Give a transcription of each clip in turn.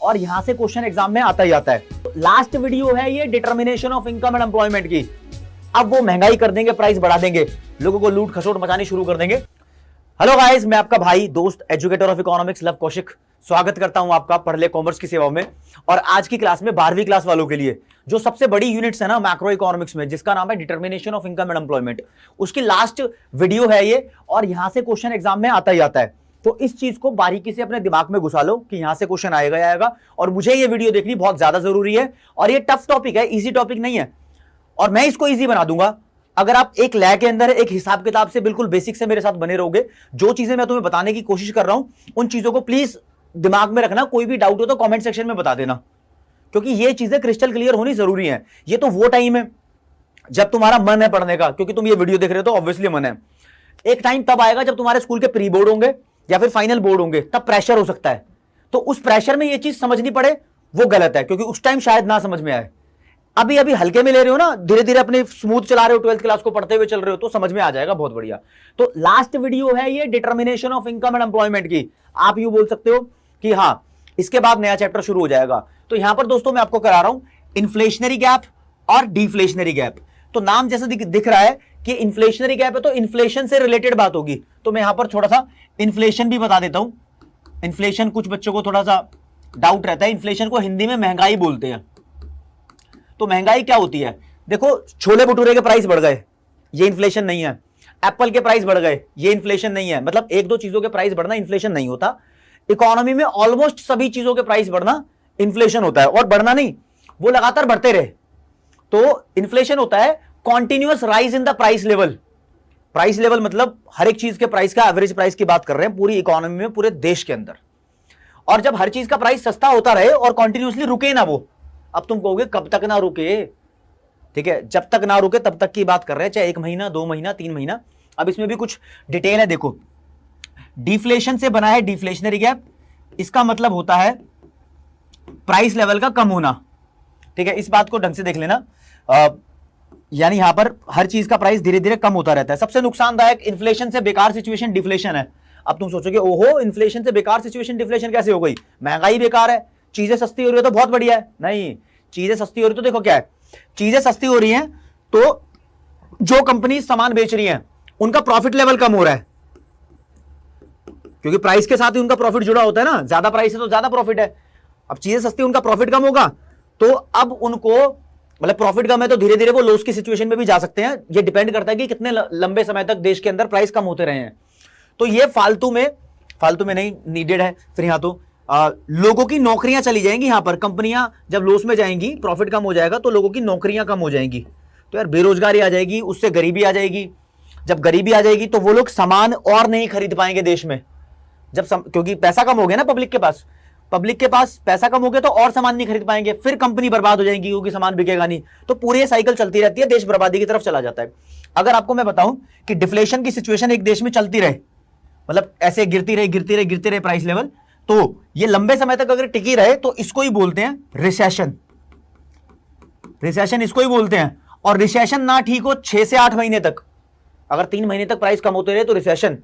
और यहां से क्वेश्चन एग्जाम में आता ही आता है। लास्ट वीडियो है ये determination of income and employment की। अब वो महंगाई कर देंगे, प्राइस बढ़ा देंगे, लोगों को लूट खसोट मचानी शुरू कर देंगे। हेलो गाइस, मैं आपका भाई दोस्त educator of economics love Kaushik स्वागत करता हूं आपका पढ़ ले कॉमर्स की सेवा में। और आज की क्लास में 12वीं क्लास वालों के लिए जो सबसे बड़ी यूनिट्स है ना मैक्रो इकोनॉमिक्स में, जिसका नाम है determination of income and employment, उसकी लास्ट वीडियो है ये। और यहां से क्वेश्चन एग्जाम में आता ही आता है। तो इस चीज को बारीकी से अपने दिमाग में घुसा लो कि यहां से क्वेश्चन आएगा ही आएगा। और मुझे ये वीडियो देखनी बहुत ज्यादा जरूरी है। और ये टफ टॉपिक है, इजी टॉपिक नहीं है, और मैं इसको इजी बना दूंगा अगर आप एक लय के अंदर एक हिसाब किताब से बिल्कुल बेसिक से मेरे साथ बने रहोगे। जो चीजें मैं तुम्हें बताने की कोशिश कर रहा हूं उन चीजों को प्लीज दिमाग में रखना। कोई भी डाउट हो तो कमेंट सेक्शन में बता देना, क्योंकि ये चीजें क्रिस्टल क्लियर होनी जरूरी है। ये तो वो टाइम है जब तुम्हारा मन है पढ़ने का, क्योंकि तुम ये वीडियो देख रहे हो तो ऑब्वियसली मन है। एक टाइम तब आएगा जब तुम्हारे स्कूल के प्री बोर्ड होंगे या फिर फाइनल बोर्ड होंगे, तब प्रेशर हो सकता है। तो उस प्रेशर में ये चीज समझनी पड़े वो गलत है, क्योंकि उस टाइम शायद ना समझ में आए। अभी अभी हल्के में ले रहे हो ना, धीरे धीरे अपने स्मूथ चला रहे हो, 12th क्लास को पढ़ते हुए चल रहे हो, तो समझ में आ जाएगा। बहुत बढ़िया। तो लास्ट वीडियो है ये determination of income and employment की। आप यूं बोल सकते हो कि हाँ, इसके बाद नया चैप्टर शुरू हो जाएगा। तो यहां पर दोस्तों मैं आपको करा रहा हूं इन्फ्लेशनरी गैप और डिफ्लेशनरी गैप। तो नाम जैसे दिख रहा है कि इन्फ्लेशनरी गैप है तो इन्फ्लेशन से रिलेटेड बात होगी। तो मैं यहां पर थोड़ा सा इन्फ्लेशन भी बता देता हूं। इन्फ्लेशन कुछ बच्चों को थोड़ा सा डाउट रहता है। इन्फ्लेशन को हिंदी में महंगाई बोलते हैं। तो महंगाई क्या होती है? देखो, छोले भटूरे के प्राइस बढ़ गए, ये इन्फ्लेशन नहीं है। एप्पल के प्राइस बढ़ गए, ये इन्फ्लेशन नहीं है। मतलब एक दो चीजों के प्राइस बढ़ना इन्फ्लेशन नहीं होता। इकोनॉमी में ऑलमोस्ट सभी चीजों के प्राइस बढ़ना इन्फ्लेशन होता है। और बढ़ना नहीं, वो लगातार बढ़ते रहे तो इन्फ्लेशन होता है। Continuous rise in the price level. Price level मतलब हर एक चीज के प्राइस का एवरेज प्राइस की बात कर रहे हैं पूरी इकोनॉमी में, पूरे देश के अंदर। और जब हर चीज का प्राइस सस्ता होता रहे और कॉन्टिन्यूसली रुके ना वो, अब तुम कहोगे कब तक ना रुके, ठीक है, जब तक ना रुके तब तक की बात कर रहे हैं, चाहे 1 महीना 2 महीना 3 महीना। अब इसमें भी कुछ डिटेल है। देखो, डिफ्लेशन से बना है डिफ्लेशनरी गैप। इसका मतलब होता है प्राइस लेवल का कम होना, ठीक है। इस बात को ढंग से देख लेना। यानी यहां पर हर चीज का प्राइस धीरे धीरे कम होता रहता है। सबसे नुकसानदायक इन्फ्लेशन से बेकार सिचुएशन डिफ्लेशन है। अब तुम सोचोगे ओहो, इन्फ्लेशन से बेकार सिचुएशन डिफ्लेशन कैसे हो गई? महंगाई बेकार है, चीजें सस्ती हो रही है तो बहुत बढ़िया है। नहीं, चीजें सस्ती हो रही तो देखो क्या है, चीजें सस्ती हो रही हैं तो जो कंपनी सामान बेच रही हैं उनका प्रॉफिट लेवल कम हो रहा है, क्योंकि प्राइस के साथ ही उनका प्रॉफिट जुड़ा होता है ना। ज्यादा प्राइस है तो ज्यादा प्रॉफिट है। अब चीजें सस्ती, उनका प्रॉफिट कम होगा तो अब उनको, मतलब प्रॉफिट कम है तो धीरे धीरे वो लॉस की सिचुएशन में भी जा सकते हैं। ये डिपेंड करता है कि कितने लंबे समय तक देश के अंदर प्राइस कम होते रहे हैं। तो ये फालतू में नहीं नीडेड है। फिर यहां तो लोगों की नौकरियां चली जाएंगी। यहां पर कंपनियां जब लॉस में जाएंगी, प्रॉफिट कम हो जाएगा तो लोगों की नौकरियां कम हो जाएंगी। तो यार बेरोजगारी आ जाएगी, उससे गरीबी आ जाएगी। जब गरीबी आ जाएगी तो वो लोग सामान और नहीं खरीद पाएंगे देश में। क्योंकि पैसा कम हो गया ना पब्लिक के पास पैसा कम हो गया तो और सामान नहीं खरीद पाएंगे। फिर कंपनी बर्बाद हो जाएगी क्योंकि सामान बिकेगा नहीं। तो पूरी ये साइकिल चलती रहती है, देश बर्बादी की तरफ चला जाता है। अगर आपको मैं बताऊं कि डिफ्लेशन की सिचुएशन एक देश में चलती रहे, मतलब ऐसे गिरती रहे प्राइस लेवल, तो ये लंबे समय तक अगर टिकी रहे तो इसको ही बोलते हैं रिसेशन। रिसेशन इसको ही बोलते हैं। और रिसेशन ना ठीक हो 6 से 8 महीने तक, अगर 3 महीने तक प्राइस कम होते रहे तो रिसेशन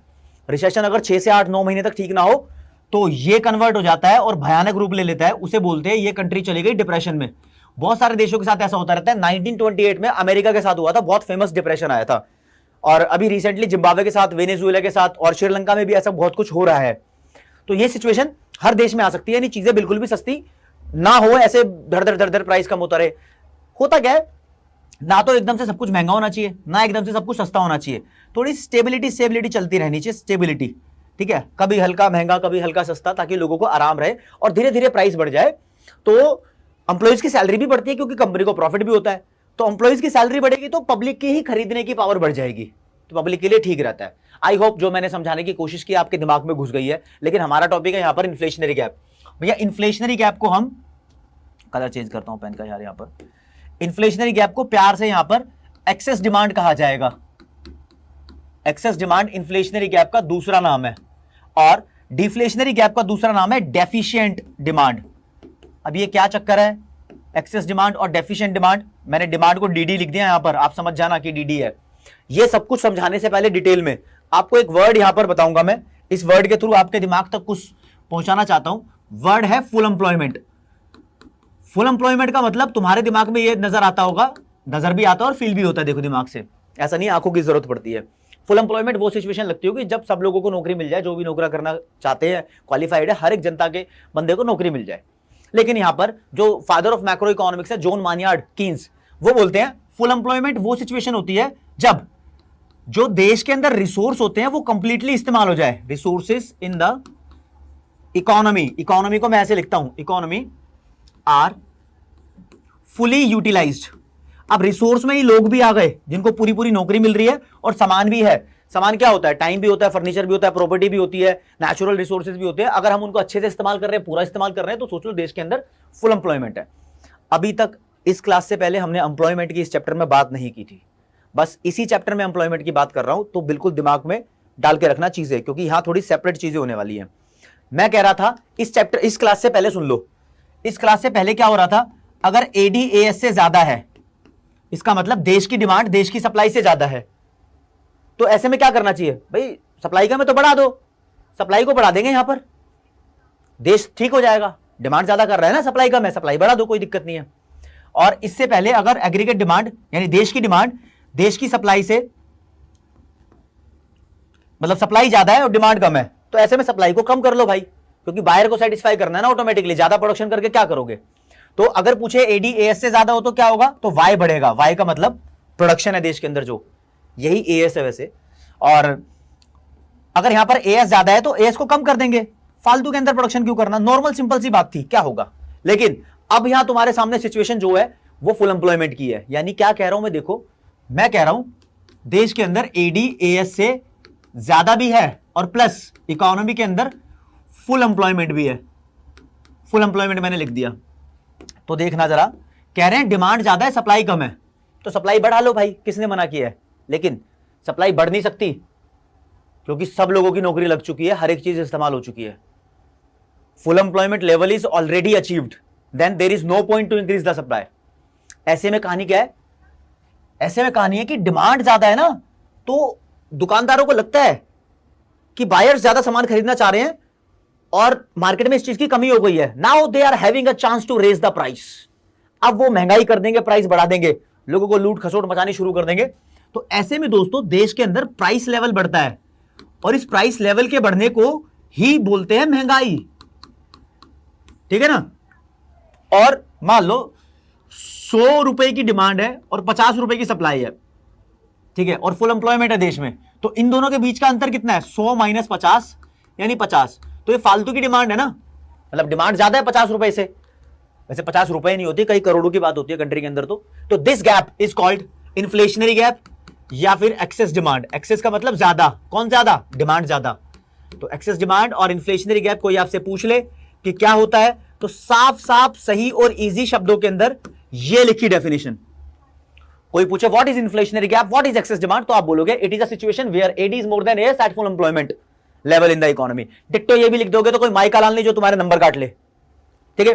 अगर 6 से 8-9 महीने तक ठीक ना हो तो ये कन्वर्ट हो जाता है और भयानक रूप ले लेता है। उसे बोलते हैं ये कंट्री चली गई डिप्रेशन में। बहुत सारे देशों के साथ ऐसा होता रहता है। 1928 में अमेरिका के साथ हुआ था, बहुत फेमस डिप्रेशन आया था। और अभी रिसेंटली जिम्बाब्वे के साथ, वेनेजुएला के साथ और श्रीलंका में भी ऐसा बहुत कुछ हो रहा है। तो ये सिचुएशन हर देश में आ सकती है। यानी चीजें बिल्कुल भी सस्ती ना हो, ऐसे धड़ प्राइस कम होता रहे। होता क्या है, ना तो एकदम से सब कुछ महंगा होना चाहिए, ना एकदम से सब कुछ सस्ता होना चाहिए। थोड़ी स्टेबिलिटी चलती रहनी चाहिए, स्टेबिलिटी, ठीक है। कभी हल्का महंगा, कभी हल्का सस्ता, ताकि लोगों को आराम रहे और धीरे धीरे प्राइस बढ़ जाए तो एम्प्लॉइज की सैलरी भी बढ़ती है, क्योंकि कंपनी को प्रॉफिट भी होता है। तो एम्प्लॉइज की सैलरी बढ़ेगी तो पब्लिक की ही खरीदने की पावर बढ़ जाएगी, तो पब्लिक के लिए ठीक रहता है। आई होप जो मैंने समझाने की कोशिश की आपके दिमाग में घुस गई है। लेकिन हमारा टॉपिक है यहां पर इन्फ्लेशनरी गैप। भैया इन्फ्लेशनरी गैप को हम, कलर चेंज करता हूं पेन का यार, यहां पर इन्फ्लेशनरी गैप को प्यार से यहां पर एक्सेस डिमांड कहा जाएगा। एक्सेस डिमांड इन्फ्लेशनरी गैप का दूसरा नाम है। और डिफ्लेशनरी गैप का दूसरा नाम है डेफिशिएंट डिमांड। अब ये क्या चक्कर है, एक्सेस डिमांड और डेफिशिएंट डिमांड? मैंने डिमांड को डीडी लिख दिया यहां पर, आप समझ जाना कि डीडी है। ये सब कुछ समझाने से पहले डिटेल में आपको एक वर्ड यहां पर बताऊंगा मैं। इस वर्ड के थ्रू आपके दिमाग तक कुछ पहुंचाना चाहता हूं। वर्ड है फुल एम्प्लॉयमेंट। फुल एम्प्लॉयमेंट का मतलब तुम्हारे दिमाग में ये नजर आता होगा, नजर भी आता है और फील भी होता है, देखो दिमाग से, ऐसा नहीं आंखों की जरूरत पड़ती है। फुल एम्प्लॉयमेंट वो सिचुएशन लगती होगी जब सब लोगों को नौकरी मिल जाए, जो भी नौकरी करना चाहते हैं, क्वालिफाइड है, हर एक जनता के बंदे को नौकरी मिल जाए। लेकिन यहां पर जो फादर ऑफ मैक्रो इकोनॉमिक्स है, जॉन मानियार्ड कीन्स, वो बोलते हैं फुल एम्प्लॉयमेंट वो सिचुएशन होती है जब जो देश के अंदर रिसोर्स होते हैं वो कंप्लीटली इस्तेमाल हो जाए। Resources in the economy, economy को मैं ऐसे लिखता हूं, इकोनॉमी आर फुली यूटिलाइज्ड। अब रिसोर्स में ही लोग भी आ गए जिनको पूरी पूरी नौकरी मिल रही है, और सामान भी है। सामान क्या होता है? टाइम भी होता है, फर्नीचर भी होता है, प्रॉपर्टी भी होती है, नेचुरल रिसोर्सेज भी होते हैं। अगर हम उनको अच्छे से इस्तेमाल कर रहे हैं, पूरा इस्तेमाल कर रहे हैं, तो सोच लो देश के अंदर फुल एम्प्लॉयमेंट है। अभी तक इस क्लास से पहले हमने एम्प्लॉयमेंट की इस चैप्टर में बात नहीं की थी, बस इसी चैप्टर में एम्प्लॉयमेंट की बात कर रहा हूं, तो बिल्कुल दिमाग में डाल के रखना चीजें, क्योंकि यहां थोड़ी सेपरेट चीजें होने वाली है। मैं कह रहा था इस चैप्टर, इस क्लास से पहले सुन लो, इस क्लास से पहले क्या हो रहा था? अगर एडीएएस से ज्यादा है, इसका मतलब देश की डिमांड देश की सप्लाई से ज्यादा है, तो ऐसे में क्या करना चाहिए भाई? सप्लाई का में तो बढ़ा दो, सप्लाई को बढ़ा देंगे, यहां पर देश ठीक हो जाएगा। डिमांड ज्यादा कर रहा है ना, सप्लाई कम है, सप्लाई बढ़ा दो, कोई दिक्कत नहीं है। और इससे पहले अगर एग्रीगेट डिमांड यानी देश की डिमांड देश की सप्लाई से, मतलब सप्लाई ज्यादा है और डिमांड कम है, तो ऐसे में सप्लाई को कम कर लो भाई, क्योंकि बायर को सेटिस्फाई करना है ना ऑटोमेटिकली। ज्यादा प्रोडक्शन करके क्या करोगे? तो अगर पूछे एडीएएस से ज्यादा हो तो क्या होगा? तो वाई बढ़ेगा। वाई का मतलब प्रोडक्शन है देश के अंदर, जो यही एएस है वैसे। और अगर यहां पर एएस ज्यादा है तो एएस को कम कर देंगे, फालतू के अंदर प्रोडक्शन क्यों करना? नॉर्मल सिंपल सी बात थी, क्या होगा? लेकिन अब यहां तुम्हारे सामने सिचुएशन जो है वो फुल एम्प्लॉयमेंट की है। यानी क्या कह रहा हूं मैं? देखो, मैं कह रहा हूं देश के अंदर एडीएएस से ज्यादा भी है और प्लस इकोनॉमी के अंदर फुल एम्प्लॉयमेंट भी है। फुल एम्प्लॉयमेंट मैंने लिख दिया, तो देखना जरा, कह रहे हैं डिमांड ज्यादा है, सप्लाई कम है, तो सप्लाई बढ़ा लो भाई, किसने मना किया है? लेकिन सप्लाई बढ़ नहीं सकती, क्योंकि सब लोगों की नौकरी लग चुकी है, हर एक चीज इस्तेमाल हो चुकी है। Full employment level is already achieved, then there is no point to increase the supply. ऐसे में कहानी क्या है? ऐसे में कहानी है कि डिमांड ज्यादा है ना, तो दुकानदारों को लगता है कि बायर्स ज्यादा सामान खरीदना चाह रहे हैं और मार्केट में इस चीज की कमी हो गई है। Now they are having a chance to raise the price. अब वो महंगाई कर देंगे, प्राइस बढ़ा देंगे, लोगों को लूट खसोट मचानी शुरू कर देंगे। तो ऐसे में दोस्तों देश के अंदर प्राइस लेवल बढ़ता है, और इस प्राइस लेवल के बढ़ने को ही बोलते हैं महंगाई, ठीक है ना? और मान लो 100 रुपए की डिमांड है और 50 रुपए की सप्लाई है, ठीक है, और फुल एम्प्लॉयमेंट है देश में, तो इन दोनों के बीच का अंतर कितना है? 100 माइनस 50 यानी 50। तो ये फालतू की डिमांड है ना, मतलब डिमांड ज्यादा है 50 रुपए से, वैसे 50 रुपए नहीं होती, कई करोड़ों की बात होती है कंट्री के अंदर। तो this gap is called inflationary gap या फिर एक्सेस डिमांड। एक्सेस का मतलब ज्यादा, कौन ज्यादा? डिमांड ज्यादा। तो एक्सेस डिमांड और इन्फ्लेशनरी गैप कोई आपसे पूछ ले कि क्या होता है, तो साफ साफ सही और इजी शब्दों के अंदर ये लिखी डेफिनेशन। कोई पूछे what is inflationary gap, what is excess demand, तो आप बोलोगे it is a situation where AD is more than AS at full employment level in the economy. Ditto ये भी लिख दोगे तो कोई माइका लाल नहीं जो तुम्हारे नंबर काट ले, ठीक है।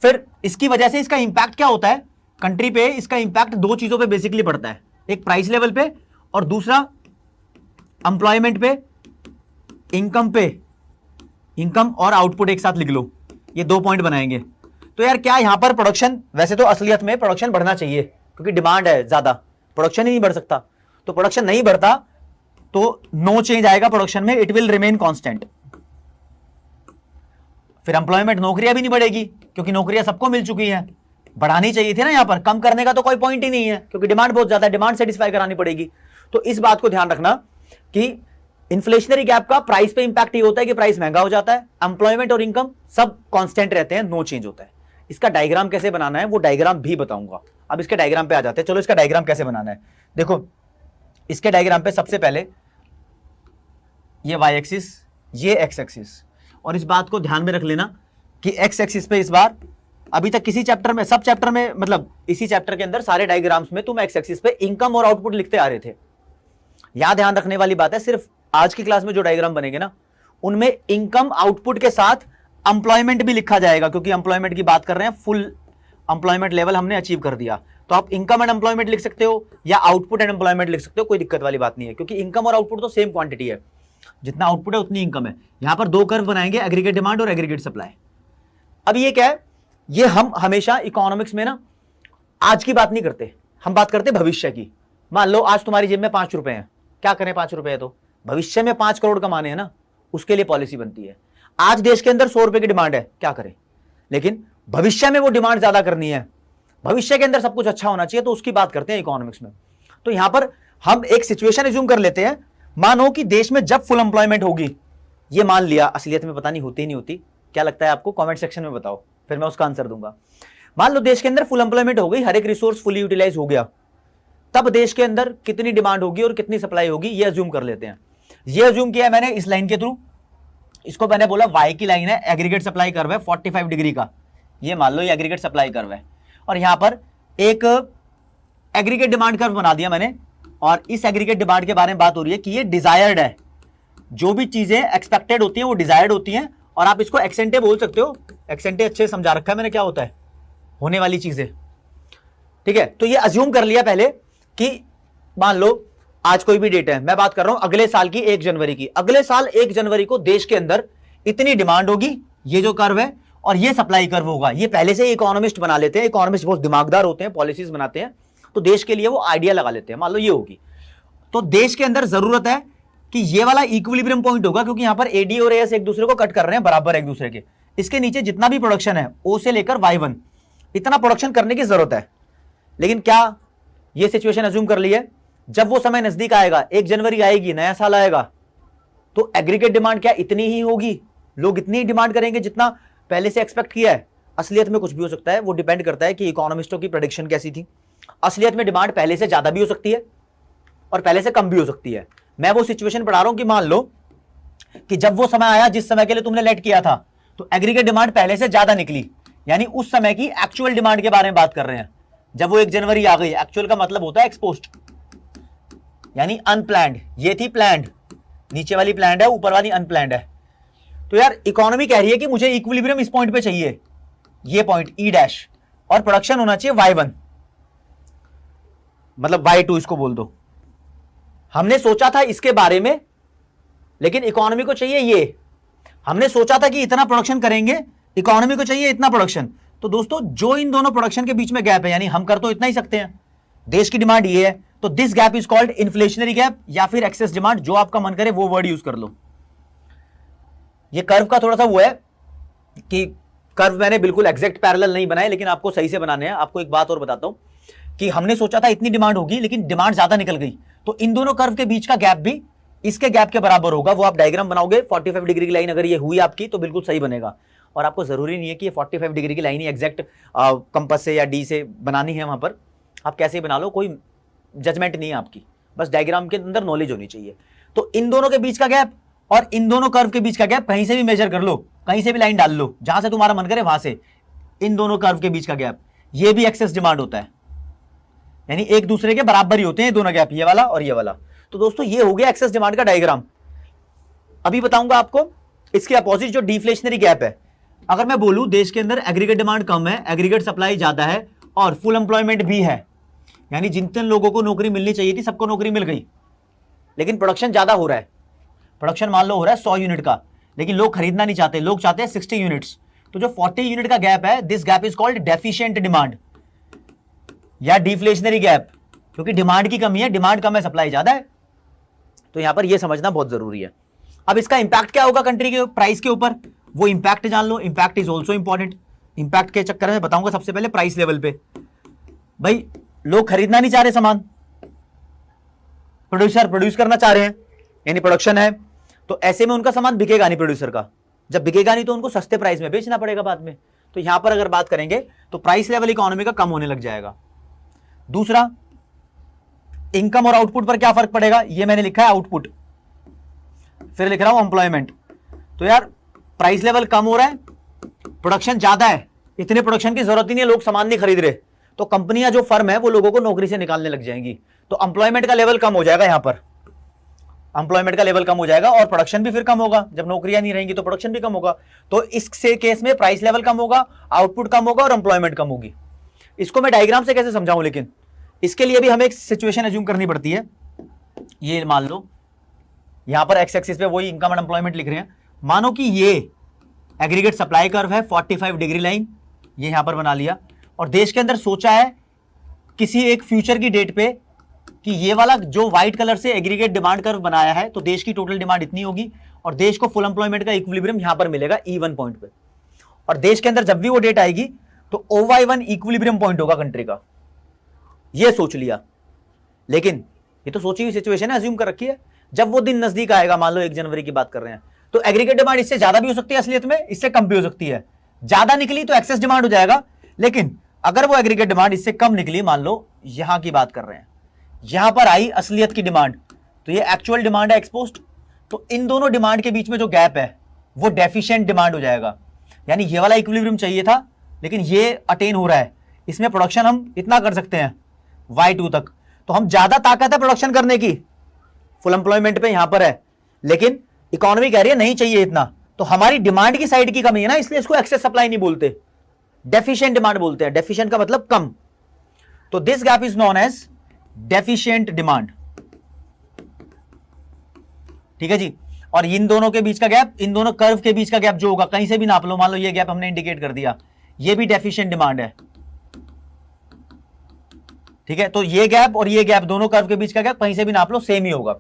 फिर इसकी वजह से इसका इंपैक्ट क्या होता है कंट्री पे? इसका इंपैक्ट दो चीजों पे बेसिकली पड़ता है, एक प्राइस लेवल पे और दूसरा एम्प्लॉयमेंट पे, इनकम पे। इनकम और आउटपुट एक साथ लिख लो, ये 2 पॉइंट बनाएंगे। तो यार क्या यहां पर प्रोडक्शन, वैसे तो असलियत में प्रोडक्शन बढ़ना चाहिए क्योंकि डिमांड है ज्यादा, प्रोडक्शन ही नहीं बढ़ सकता। तो प्रोडक्शन नहीं बढ़ता तो नो चेंज आएगा प्रोडक्शन में, इट विल रिमेन कांस्टेंट। फिर एम्प्लॉयमेंट, नौकरियां भी नहीं बढ़ेगी क्योंकि नौकरियां सबको मिल चुकी हैं। बढ़ानी चाहिए थी ना, यहां पर कम करने का तो कोई पॉइंट ही नहीं है क्योंकि डिमांड बहुत ज्यादा है, डिमांड सेटिस्फाई करानी पड़ेगी। तो इस बात को ध्यान रखना कि इन्फ्लेशनरी गैप का प्राइस पे इंपैक्ट ये होता है कि प्राइस महंगा हो जाता है, एम्प्लॉयमेंट और इनकम सब कांस्टेंट रहते हैं, नो चेंज होता है। इसका डायग्राम कैसे बनाना है वो डायग्राम भी बताऊंगा। अब इसके डायग्राम पे आ जाते हैं। चलो इसका डायग्राम कैसे बनाना है, देखो इसके डायग्राम पे सबसे पहले ये वाई एक्सिस, ये एक्स एक्सिस, और इस बात को ध्यान में रख लेना कि एक्स एक्सिस पे इस बार अभी तक किसी चैप्टर में, सब चैप्टर में, मतलब इसी चैप्टर के अंदर सारे डायग्राम्स में तुम एक्स एक्सिस पे इनकम और आउटपुट लिखते आ रहे थे। यहां ध्यान रखने वाली बात है, सिर्फ आज की क्लास में जो डायग्राम बनेंगे ना उनमें इनकम आउटपुट के साथ एम्प्लॉयमेंट भी लिखा जाएगा, क्योंकि एम्प्लॉयमेंट की बात कर रहे हैं, फुल एम्प्लॉयमेंट लेवल हमने अचीव कर दिया। तो आप इनकम एंड एम्प्लॉयमेंट लिख सकते हो या आउटपुट एंड एम्प्लॉयमेंट लिख सकते हो, कोई दिक्कत वाली बात नहीं है, क्योंकि इनकम और आउटपुट तो सेम क्वांटिटी है, जितना आउटपुट है उतनी इनकम है। यहां पर 2 कर्व बनाएंगे, एग्रीगेट डिमांड और एग्रीगेट सप्लाई। अब ये क्या है, ये हम हमेशा इकोनॉमिक्स में ना आज की बात नहीं करते, हम बात करते भविष्य की। मान लो आज तुम्हारी जेब में 5 रुपए हैं, क्या करें 5 रुपए है तो भविष्य में 5 करोड़ कमाने हैं ना, उसके लिए पॉलिसी बनती है। आज देश के अंदर 100 रुपए की डिमांड है, क्या करें, लेकिन भविष्य में वो डिमांड ज्यादा करनी है, भविष्य के अंदर सब कुछ अच्छा होना चाहिए, तो उसकी बात करते हैं इकोनॉमिक्स में। तो यहां पर हम एक सिचुएशन एज्यूम कर लेते हैं, मानो कि देश में जब फुल एम्प्लॉयमेंट होगी, ये मान लिया, असलियत में पता नहीं होती नहीं होती, क्या लगता है आपको, कमेंट सेक्शन में बताओ, फिर मैं उसका आंसर दूंगा। मान लो देश के अंदर फुल एम्प्लॉयमेंट हो गई, हर एक रिसोर्स फुली यूटिलाइज हो गया, तब देश के अंदर कितनी डिमांड होगी और कितनी सप्लाई होगी, ये अज्यूम कर लेते हैं। ये अज्यूम किया है मैंने इस लाइन के थ्रू, इसको मैंने बोला वाई की लाइन है, एग्रीगेट सप्लाई कर्व है 45 डिग्री का, ये मान लो ये एग्रीगेट सप्लाई कर्व है, और यहां पर एक एग्रीगेट डिमांड कर्व बना दिया मैंने, और इस एग्रीगेट डिमांड के बारे में बात हो रही है कि ये डिजायर्ड है, जो भी चीजें एक्सपेक्टेड होती हैं वो डिजायर्ड होती हैं, और आप इसको एक्सेंटे बोल सकते हो, एक्सेंटे अच्छे समझा रखा है मैंने क्या होता है, होने वाली चीजें, ठीक है। तो ये अज्यूम कर लिया पहले कि मान लो आज कोई भी डेट है, मैं बात कर रहा हूं अगले साल की 1 जनवरी की, अगले साल 1 जनवरी को देश के अंदर इतनी डिमांड होगी, ये जो कर्व है, और ये सप्लाई कर्व होगा। ये पहले से इकोनॉमिस्ट बना लेते हैं, इकोनॉमिस्ट बहुत दिमागदार होते हैं, पॉलिसीज बनाते हैं, तो देश के लिए वो आइडिया लगा लेते हैं। मान लो ये होगी, तो देश के अंदर जरूरत है कि ये वाला इक्विलिब्रियम पॉइंट होगा, क्योंकि यहां पर एडी और एएस एक दूसरे को कट कर रहे हैं बराबर एक दूसरे के, इसके नीचे जितना भी प्रोडक्शन है ओ से लेकर Y1 इतना प्रोडक्शन करने की जरूरत है। लेकिन क्या ये सिचुएशन अज्यूम कर ली है, जब वो समय नजदीक आएगा, 1 जनवरी आएगी, नया साल आएगा, तो एग्रीगेट डिमांड क्या इतनी ही होगी, लोग इतनी डिमांड करेंगे जितना पहले से एक्सपेक्ट किया है। असलियत में कुछ भी हो सकता है, वो डिपेंड करता है कि इकोनॉमिस्टों की प्रेडिक्शन कैसी थी। असलियत में डिमांड पहले से ज्यादा भी हो सकती है और पहले से कम भी हो सकती है। मैं वो सिचुएशन पढ़ा रहा हूं कि मान लो कि जब वो समय आया जिस समय के लिए तुमने लेट किया था, तो एग्रीगेट डिमांड पहले से ज्यादा निकली, यानी उस समय की एक्चुअल डिमांड के बारे में बात कर रहे हैं। जब वो 1 जनवरी आ गई, एक्चुअल का मतलब होता है एक्सपोज्ड, यानी अनप्लैंड, ये थी प्लैंड, नीचे वाली प्लैंड है, ऊपर वाली अनप्लैंड है। तो यार इकोनॉमी कह रही है कि मुझे इक्विलिब्रियम इस पॉइंट पे चाहिए, ये पॉइंट ई डैश, और प्रोडक्शन होना चाहिए Y1, मतलब Y2 इसको बोल दो। हमने सोचा था इसके बारे में, लेकिन इकोनॉमी को चाहिए ये, हमने सोचा था कि इतना प्रोडक्शन करेंगे, इकोनॉमी को चाहिए इतना प्रोडक्शन। तो दोस्तों जो इन दोनों प्रोडक्शन के बीच में गैप है, यानी हम कर तो इतना ही सकते हैं, देश की डिमांड ये है, तो this gap is called inflationary gap या फिर एक्सेस डिमांड, जो आपका मन करे वो वर्ड यूज कर लो। ये कर्व का थोड़ा सा वो है कि कर्व मैंने बिल्कुल एग्जैक्ट पैरेलल नहीं बनाए, लेकिन आपको सही से बनाने हैं। आपको एक बात और बताता हूं कि हमने सोचा था इतनी डिमांड होगी, लेकिन डिमांड ज्यादा निकल गई, तो इन दोनों कर्व के बीच का गैप भी इसके गैप के बराबर होगा। वो आप डायग्राम बनाओगे, 45 डिग्री की लाइन अगर ये हुई आपकी तो बिल्कुल सही बनेगा। और आपको जरूरी नहीं है कि ये 45 डिग्री की लाइन ही एग्जैक्ट कंपास से या डी से बनानी है, वहां पर आप कैसे बना लो, कोई जजमेंट नहीं है आपकी, बस डायग्राम के अंदर नॉलेज होनी चाहिए। तो इन दोनों के बीच का गैप और इन दोनों कर्व के बीच का गैप कहीं से भी मेजर कर लो, कहीं से भी लाइन डाल लो, जहां से तुम्हारा मन करे वहां से, इन दोनों कर्व के बीच का गैप, ये भी एक्सेस डिमांड होता है, यानी एक दूसरे के बराबर ही होते हैं दोनों गैप, ये वाला और ये वाला। तो दोस्तों ये हो गया एक्सेस डिमांड का डायग्राम। अभी बताऊंगा आपको इसके अपोजिट जो डिफ्लेशनरी गैप है। अगर मैं बोलूं देश के अंदर एग्रीगेट डिमांड कम है, एग्रीगेट सप्लाई ज्यादा है और फुल एम्प्लॉयमेंट भी है, यानी जिन लोगों को नौकरी मिलनी चाहिए थी सबको नौकरी मिल गई, लेकिन प्रोडक्शन ज्यादा हो रहा है, प्रोडक्शन मान लो हो रहा है 100 यूनिट का, लेकिन लोग खरीदना नहीं चाहते, लोग चाहते हैं 60 यूनिट्स। तो जो 40 यूनिट का गैप है, this gap is called deficient demand या डिफ्लेशनरी गैप, क्योंकि डिमांड की कमी है, डिमांड कम है, सप्लाई ज्यादा है। तो यहां पर यह समझना बहुत जरूरी है। अब इसका इंपैक्ट क्या होगा कंट्री के प्राइस के ऊपर, वो इंपैक्ट जान लो। Impact is also important. Impact के चक्कर में बताऊंगा सबसे पहले प्राइस लेवल पे। भाई लोग खरीदना नहीं चाह रहे सामान, प्रोड्यूसर प्रोड्यूस करना चाह रहे हैं, यानी प्रोडक्शन है, तो ऐसे में उनका सामान बिकेगा नहीं प्रोड्यूसर का, जब बिकेगा नहीं तो उनको सस्ते प्राइस में बेचना पड़ेगा बाद में। तो यहां पर अगर बात करेंगे तो प्राइस लेवल इकोनॉमी का कम होने लग जाएगा। दूसरा, इनकम और आउटपुट पर क्या फर्क पड़ेगा, ये मैंने लिखा है आउटपुट, फिर लिख रहा हूं एम्प्लॉयमेंट। तो यार प्राइस लेवल कम हो रहा है, प्रोडक्शन ज्यादा है, इतने प्रोडक्शन की जरूरत ही नहीं है, लोग सामान नहीं खरीद रहे, तो कंपनियां जो फर्म है वो लोगों को नौकरी से निकालने लग जाएंगी, तो एम्प्लॉयमेंट का लेवल कम हो जाएगा, यहां पर एम्प्लॉयमेंट का लेवल कम हो जाएगा और प्रोडक्शन भी फिर कम होगा। जब नौकरियां नहीं रहेंगी तो प्रोडक्शन भी कम होगा, तो इस केस में प्राइस लेवल कम होगा, आउटपुट कम होगा और एम्प्लॉयमेंट कम होगी। इसको मैं डायग्राम से कैसे समझाऊं, लेकिन इसके लिए भी हमें एक सिचुएशन एज्यूम करनी पड़ती है। ये मान लो यहां पर एक्स एक्सिस पे वही इनकम एंड एम्प्लॉयमेंट लिख रहे हैं। मानो कि ये एग्रीगेट सप्लाई कर्व है 45 डिग्री लाइन, ये यहां पर बना लिया, और देश के अंदर सोचा है किसी एक फ्यूचर की डेट पे कि ये वाला जो व्हाइट कलर से एग्रीगेट डिमांड कर्व बनाया है, तो देश की टोटल डिमांड इतनी होगी और देश को फुल एम्प्लॉयमेंट का इक्विलिब्रियम यहां पर मिलेगा E1 पॉइंट पे। और देश के अंदर जब भी वो डेट आएगी तो OY1 इक्विलिब्रियम पॉइंट होगा कंट्री का, ये सोच लिया। लेकिन ये तो सोची हुई सिचुएशन है, अज्यूम कर रखी है। जब वो दिन नजदीक आएगा, मान लो 1 जनवरी की बात कर रहे हैं, तो एग्रीगेट डिमांड इससे ज्यादा भी हो सकती है असलियत में, इससे कम भी हो सकती है। ज्यादा निकली तो एक्सेस डिमांड हो जाएगा, लेकिन अगर वो एग्रीगेट डिमांड इससे कम निकली, मान लो यहां की बात कर रहे हैं, यहां पर आई असलियत की डिमांड, तो ये एक्चुअल डिमांड है एक्सपोज्ड, तो इन दोनों डिमांड के बीच में जो गैप है वो डेफिशिएंट डिमांड हो जाएगा। यानी ये वाला इक्विलिब्रियम चाहिए था लेकिन ये अटेन हो रहा है, इसमें प्रोडक्शन हम इतना कर सकते हैं Y2 तक, तो हम ज्यादा ताकत है प्रोडक्शन करने की, फुल एम्प्लॉयमेंट पे यहां पर है, लेकिन इकोनॉमी कह रही है नहीं चाहिए इतना, तो हमारी डिमांड की साइड की कमी है ना, इसलिए इसको एक्सेस सप्लाई नहीं बोलते, डेफिशिएंट डिमांड बोलते हैं। डेफिशिएंट का मतलब कम, तो this gap is known as deficient demand. ठीक है जी। और इन दोनों के बीच का गैप, इन दोनों कर्व के बीच का गैप जो होगा, कहीं से भी नाप लो, मान लो ये गैप हमने इंडिकेट कर दिया, ये भी डेफिशिएंट डिमांड है। ठीक है, तो ये गैप और ये गैप, दोनों कर्व के बीच का गैप कहीं से भी नाप लो, सेम ही होगा।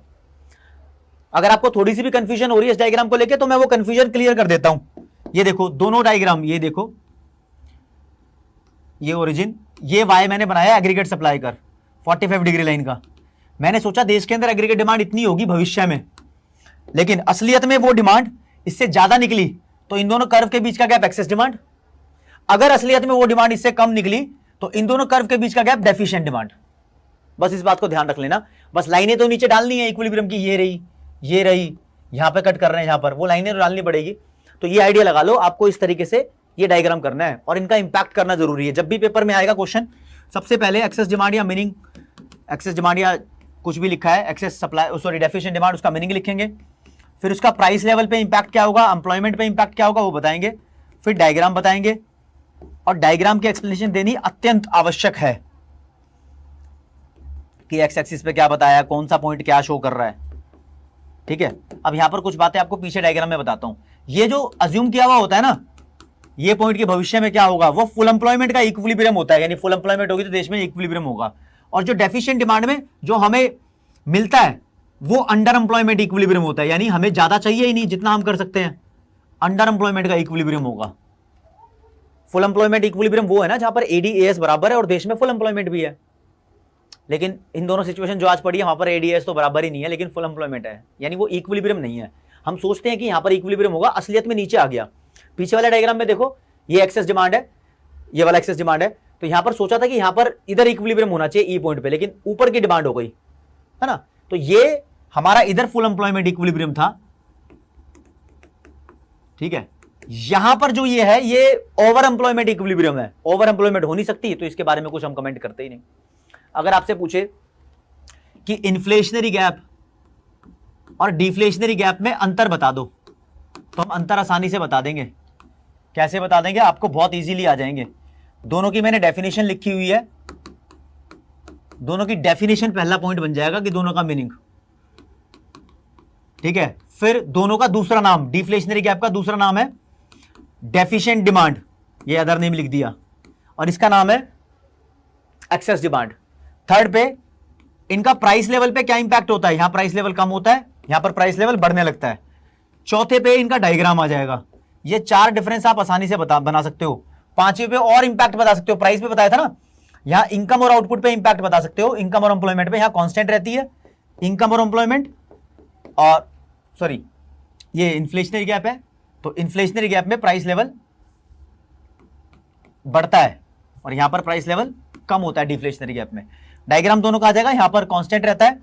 अगर आपको थोड़ी सी भी कंफ्यूजन हो रही है इस डायग्राम को लेके, तो मैं वो कंफ्यूजन क्लियर कर देता हूं। ये देखो दोनों डायग्राम, ये देखो, ये ओरिजिन, ये वाई मैंने बनाया एग्रीगेट सप्लाई कर 45 डिग्री लाइन का। मैंने सोचा देश के अंदर एग्रीगेट डिमांड इतनी होगी भविष्य में, लेकिन असलियत में वो डिमांड इससे ज्यादा निकली, तो इन दोनों कर्व के बीच का गैप एक्सेस डिमांड। अगर असलियत में वो डिमांड इससे कम निकली, तो इन दोनों कर्व के बीच का गैप डेफिशिएंट डिमांड। बस इस बात को ध्यान रख लेना। बस लाइनें तो नीचे डालनी है इक्विलिब्रियम की, ये रही, ये रही, यहां पे कट कर रहे हैं, यहां पर वो लाइनें डालनी पड़ेगी। तो ये आइडिया लगा लो, आपको इस तरीके से ये डायग्राम करना है और इनका इंपैक्ट करना जरूरी है। जब भी पेपर में आएगा क्वेश्चन, सबसे पहले एक्सेस डिमांड या मीनिंग, एक्सेस डिमांड या कुछ भी लिखा है, excess supply, sorry deficient demand, उसका मीनिंग लिखेंगे, फिर उसका प्राइस लेवल पे इंपैक्ट क्या होगा, एम्प्लॉयमेंट पे इंपैक्ट क्या होगा वो बताएंगे, फिर डायग्राम बताएंगे, और डायग्राम की एक्सप्लेनेशन देनी अत्यंत आवश्यक है कि एक्स एक्सिस पे क्या बताया, कौन सा पॉइंट क्या शो कर रहा है। ठीक है, अब यहां पर कुछ बातें आपको पीछे डायग्राम में बताता हूं। ये जो अज्यूम किया हुआ होता है ना, ये पॉइंट के भविष्य में क्या होगा, वो फुल एम्प्लॉयमेंट का इक्विलिब्रियम होता है, यानी फुल एम्प्लॉयमेंट होगी तो देश में इक्विलिब्रियम होगा। और जो डेफिशिएंट डिमांड में जो हमें मिलता है वो अंडर एम्प्लॉयमेंट इक्विलिब्रियम होता है, यानी हमें ज्यादा चाहिए ही नहीं जितना हम कर सकते हैं, अंडर एम्प्लॉयमेंट का इक्विलिब्रियम होगा। फुल एम्प्लॉयमेंट इक्विलिब्रियम वो है ना जहां पर AD/AS बराबर है और देश में फुल एम्प्लॉयमेंट भी है। लेकिन इन दोनों सिचुएशन जो आज पड़ी है, वहां पर AD/AS तो बराबर ही नहीं है लेकिन फुल एम्प्लॉयमेंट है, यानी वो इक्विलिब्रियम नहीं है। हम सोचते हैं कि यहां पर इक्विलिब्रियम होगा, असलियत में नीचे आ गया। पीछे वाले डायग्राम में देखो, ये एक्सेस डिमांड है, ये वाला एक्सेस डिमांड है, तो यहां पर सोचा था कि यहां पर इधर इक्विलिब्रियम होना चाहिए E पॉइंट पे, लेकिन ऊपर की डिमांड हो गई है ना, तो ये हमारा इधर फुल एम्प्लॉयमेंट इक्विलिब्रियम था। ठीक है, यहां पर जो ये है ये ओवर एम्प्लॉयमेंट इक्विलिब्रियम है, ओवर एम्प्लॉयमेंट हो नहीं सकती, तो इसके बारे में कुछ हम कमेंट करते ही नहीं। अगर आपसे पूछे कि इन्फ्लेशनरी गैप और डिफ्लेशनरी गैप में अंतर बता दो, तो हम अंतर आसानी से बता देंगे। कैसे बता देंगे, आपको बहुत इजीली आ जाएंगे। दोनों की मैंने डेफिनेशन लिखी हुई है, दोनों की डेफिनेशन पहला पॉइंट बन जाएगा कि दोनों का मीनिंग। ठीक है, फिर दोनों का दूसरा नाम, डिफ्लेशनरी गैप का दूसरा नाम है डेफिशिएंट डिमांड, ये अदर नेम लिख दिया, और इसका नाम है एक्सेस डिमांड। थर्ड पे इनका प्राइस लेवल पे क्या इंपैक्ट होता है, यहां प्राइस लेवल कम होता है, यहां पर प्राइस लेवल बढ़ने लगता है। चौथे पे इनका डायग्राम आ जाएगा। ये 4 डिफरेंस आप आसानी से बना सकते हो। पांचवें पे और इंपैक्ट बता सकते हो, प्राइस पे बताया था ना, यहां इनकम और आउटपुट पे इंपैक्ट बता सकते हो। इनकम और एम्प्लॉयमेंट पे यहां कांस्टेंट रहती है इनकम और एम्प्लॉयमेंट, और सॉरी ये इन्फ्लेशनरी गैप है, तो इन्फ्लेशनरी गैप में प्राइस लेवल बढ़ता है और यहां पर प्राइस लेवल कम होता है डिफ्लेशनरी गैप में। डायग्राम दोनों का आ जाएगा, यहां पर कांस्टेंट रहता है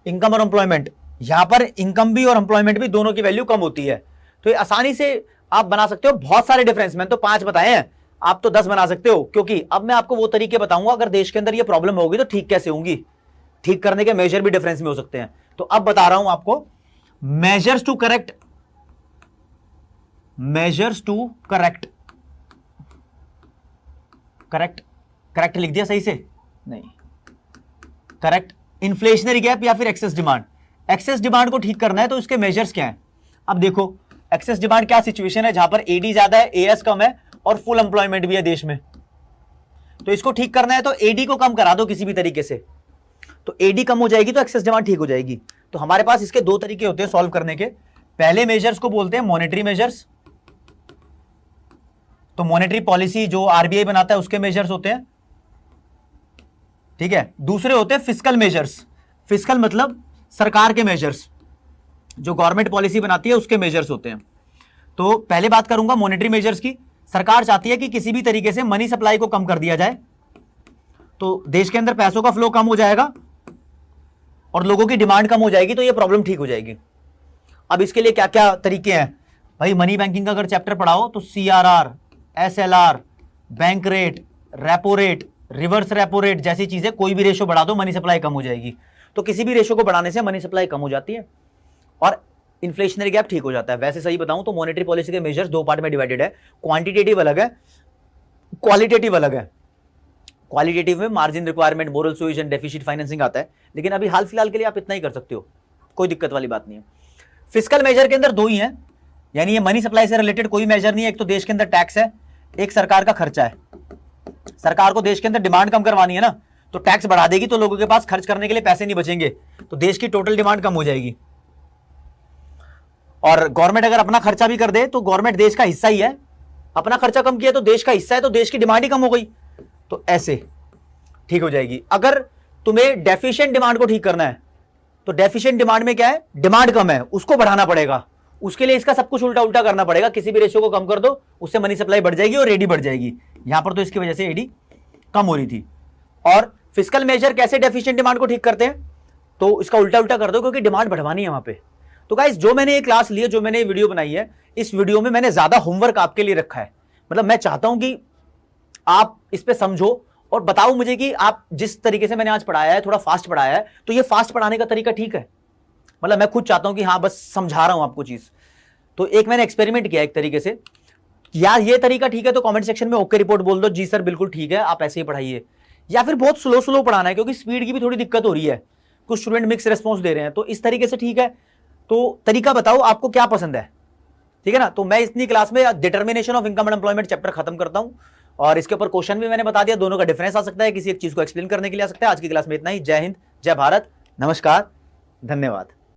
इनकम और एम्प्लॉयमेंट, यहां पर इनकम भी और एम्प्लॉयमेंट भी दोनों की वैल्यू कम होती है। तो ये आसानी से आप बना सकते हो। बहुत सारे डिफरेंस, मैंने तो 5 बताए हैं, आप तो 10 बना सकते हो, क्योंकि अब मैं आपको वो तरीके बताऊंगा अगर देश के अंदर ये प्रॉब्लम होगी तो ठीक कैसे होंगी, ठीक करने के मेजर भी डिफरेंस में हो सकते हैं। तो अब बता रहा हूं आपको measures to correct, measures to correct, correct correct लिख दिया सही से नहीं, करेक्ट इन्फ्लेशनरी गैप या फिर एक्सेस डिमांड। एक्सेस डिमांड को ठीक करना है तो इसके मेजर्स क्या हैं। अब देखो एक्सेस डिमांड क्या सिचुएशन है जहां पर AD ज्यादा है, AS कम है और फुल एम्प्लॉयमेंट भी है देश में। तो इसको ठीक करना है तो एडी को कम करा दो किसी भी तरीके से, तो एडी कम हो जाएगी तो एक्सेस डिमांड ठीक हो जाएगी। तो हमारे पास इसके दो तरीके होते हैं सॉल्व करने के। पहले मेजर्स को बोलते हैं मॉनेटरी मेजर्स, तो मॉनेटरी पॉलिसी जो आरबीआई बनाता है उसके मेजर्स होते हैं, ठीक है। दूसरे होते हैं फिस्कल मेजर्स, फिस्कल मतलब सरकार के मेजर्स, जो गवर्नमेंट पॉलिसी बनाती है उसके मेजर्स होते हैं। तो पहले बात करूंगा मॉनेटरी मेजर्स की। सरकार चाहती है कि किसी भी तरीके से मनी सप्लाई को कम कर दिया जाए, तो देश के अंदर पैसों का फ्लो कम हो जाएगा और लोगों की डिमांड कम हो जाएगी, तो ये प्रॉब्लम ठीक हो जाएगी। अब इसके लिए क्या क्या तरीके हैं भाई, मनी बैंकिंग का अगर चैप्टर पढ़ाओ तो CRR, SLR, bank rate, repo rate, reverse repo rate जैसी चीजें, कोई भी रेशो बढ़ा दो मनी सप्लाई कम हो जाएगी। तो किसी भी रेशो को बढ़ाने से मनी सप्लाई कम हो जाती है और इन्फ्लेशनरी गैप ठीक हो जाता है। वैसे सही बताऊं तो मॉनेटरी पॉलिसी के मेजर्स दो पार्ट में डिवाइडेड है, क्वांटिटेटिव अलग है, क्वालिटेटिव अलग है। क्वालिटेटिव में margin requirement, moral suasion, deficit financing आता है, लेकिन अभी हाल फिलहाल के लिए आप इतना ही कर सकते हो, कोई दिक्कत वाली बात नहीं है। फिस्कल मेजर के अंदर दो ही हैं, यानी ये मनी सप्लाई से रिलेटेड कोई मेजर नहीं है। एक तो देश के अंदर टैक्स है, एक सरकार का खर्चा है। सरकार को देश के अंदर डिमांड कम करवानी है ना, तो टैक्स बढ़ा देगी तो लोगों के पास खर्च करने के लिए पैसे नहीं बचेंगे, तो देश की टोटल डिमांड कम हो जाएगी। और गवर्नमेंट अगर अपना खर्चा भी कर दे तो गवर्नमेंट देश का हिस्सा ही है, अपना खर्चा कम किया तो देश का हिस्सा है, तो देश की डिमांड ही कम हो गई, तो ऐसे ठीक हो जाएगी। अगर तुम्हें डेफिशिएंट डिमांड को ठीक करना है तो डेफिशिएंट डिमांड में क्या है, डिमांड कम है, उसको बढ़ाना पड़ेगा। उसके लिए इसका सब कुछ उल्टा उल्टा करना पड़ेगा, किसी भी रेशियो को कम कर दो, उससे मनी सप्लाई बढ़ जाएगी और एडी बढ़ जाएगी। यहां पर तो इसकी वजह से एडी कम हो रही थी। और फिस्कल मेजर कैसे डेफिशिएंट डिमांड को ठीक करते हैं, तो इसका उल्टा उल्टा कर दो, क्योंकि डिमांड बढ़वानी है वहां पे। तो गाइस जो मैंने ये क्लास ली है, जो मैंने ये वीडियो बनाई है, इस वीडियो में मैंने ज्यादा होमवर्क आपके लिए रखा है। मतलब मैं चाहता हूं कि आप इस पे समझो और बताओ मुझे कि आप जिस तरीके से मैंने आज पढ़ाया है, थोड़ा फास्ट पढ़ाया है, तो ये फास्ट पढ़ाने का तरीका ठीक है। मतलब मैं खुद चाहता हूं कि हाँ बस समझा रहा हूं आपको चीज। तो एक मैंने एक्सपेरिमेंट किया एक तरीके से, यार ये तरीका ठीक है तो कमेंट सेक्शन में ओके रिपोर्ट बोल दो, जी सर बिल्कुल ठीक है, आप ऐसे ही पढ़ाइए। या फिर बहुत स्लो स्लो पढ़ाना है, क्योंकि स्पीड की भी थोड़ी दिक्कत हो रही है, कुछ स्टूडेंट मिक्स रिस्पॉन्स दे रहे हैं, तो इस तरीके से ठीक है। तो तरीका बताओ आपको क्या पसंद है, ठीक है ना। तो मैं इतनी क्लास में determination of income and employment chapter खत्म करता हूं, और इसके ऊपर क्वेश्चन भी मैंने बता दिया, दोनों का डिफरेंस आ सकता है, किसी एक चीज को एक्सप्लेन करने के लिए आ सकता है। आज की क्लास में इतना ही। जय हिंद, जय भारत, नमस्कार, धन्यवाद।